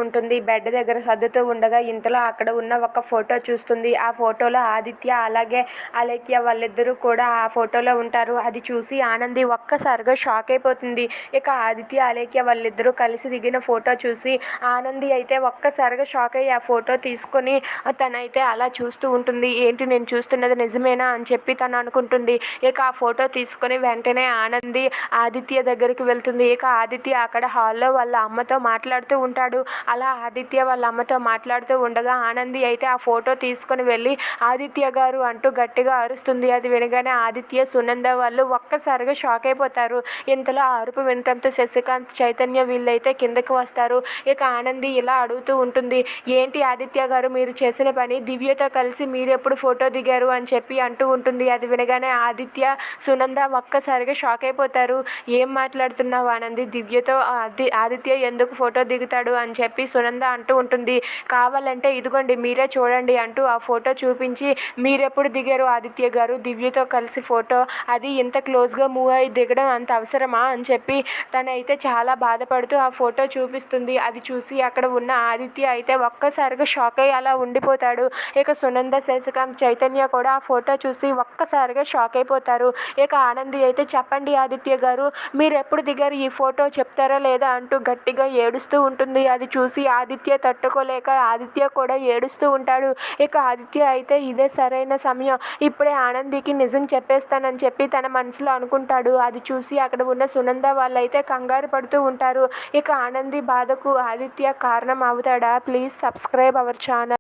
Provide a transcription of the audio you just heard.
ఉంటుంది. బెడ్ దగ్గర సర్దుతూ ఉండగా ఇంతలో అక్కడ ఉన్న ఒక ఫోటో చూస్తుంది. ఆ ఫోటోలో ఆదిత్య అలాగే అలేఖ్య వాళ్ళిద్దరూ కూడా ఆ ఫోటోలో ఉంటారు. అది చూసి ఆనంది ఒక్కసారిగా షాక్ అయిపోతుంది. ఇక ఆదిత్య అలేఖ్య వాళ్ళిద్దరూ కలిసి దిగిన ఫోటో చూసి ఆనంది అయితే ఒక్కసారిగా షాక్ అయ్యి ఆ ఫోటో తీసుకొని తనైతే అలా చూస్తూ ఉంటుంది. ఏంటి నేను చూస్తున్నది నిజమేనా అని చెప్పి తను అనుకుంటుంది. ఇక ఆ ఫోటో తీసుకొని వెంటనే ఆనంది ఆదిత్య దగ్గరికి వెళ్తుంది. ఇక ఆదిత్య అక్కడ హాల్లో వాళ్ళ అమ్మతో మాట్లాడుతూ ఉంటాడు. అలా ఆదిత్య వాళ్ళ అమ్మతో మాట్లాడుతూ ఉండగా ఆనంది అయితే ఆ ఫోటో తీసుకొని వెళ్ళి ఆదిత్య గారు అంటూ గట్టిగా అరుస్తుంది. అది వినగానే ఆదిత్య సునంద వాళ్ళు ఒక్కసారిగా షాక్ అయిపోతారు. ఇంతలో ఆ అరుపు వినటంతో శశికాంత్ చైతన్య వీళ్ళైతే కిందకి వస్తారు. ఇక ఆనంది ఇలా అడుగుతూ ఉంటుంది. ఏంటి ఆదిత్య గారు మీరు చేసిన పని, దివ్యతో కలిసి మీరెప్పుడు ఫోటో దిగారు అని చెప్పి అంటూ ఉంటుంది. అది వినగానే ఆదిత్య సునంద ఒక్కసారిగా షాక్ అయిపోతారు. ఏం మాట్లాడుతున్నావు ఆనంది, దివ్యతో ఆదిత్య ఎందుకు ఫోటో దిగుతాడు అని చెప్పి సునంద అంటూ ఉంటుంది. కావాలంటే ఇదిగోండి మీరే చూడండి అంటూ ఆ ఫోటో చూపించి మీరెప్పుడు దిగారు ఆదిత్య గారు దివ్యతో కలిసి ఫోటో, అది ఇంత క్లోజ్గా మూవ్ అయ్యి దిగడం అంత అవసరమా అని చెప్పి తనైతే చాలా బాధపడుతూ ఆ ఫోటో చూపిస్తుంది. అది చూసి అక్కడ ఉన్న ఆదిత్య అయితే ఒక్కసారిగా షాక్ అయ్యి అలా ఉండిపోతాడు. ఇక సునంద శశికాంత్ చైతన్య కూడా ఆ ఫోటో చూసి ఒక్కసారిగా షాక్ అయిపోతారు. ఇక ఆనంది అయితే చెప్పండి ఆదిత్య గారు మీరు ఎప్పుడు దిగారు ఈ ఫోటో చెప్తారా లేదా అంటూ గట్టిగా ఏడుస్తూ ఉంటుంది. అది చూసి ఆదిత్య తట్టుకోలేక ఆదిత్య కూడా ఏడుస్తూ ఉంటాడు. ఇక ఆదిత్య అయితే ఇదే సరైన సమయం, ఇప్పుడే ఆనందికి నిజం చెప్పేస్తానని చెప్పి తన మనసులో అనుకుంటాడు. అది చూసి అక్కడ ఉన్న సునంద వాళ్ళైతే కంగారు పడుతూ ఉంటారు. ఇక ఆనంది బాధకు ఆదిత్య కారణం అవుతాడా? Please subscribe our channel.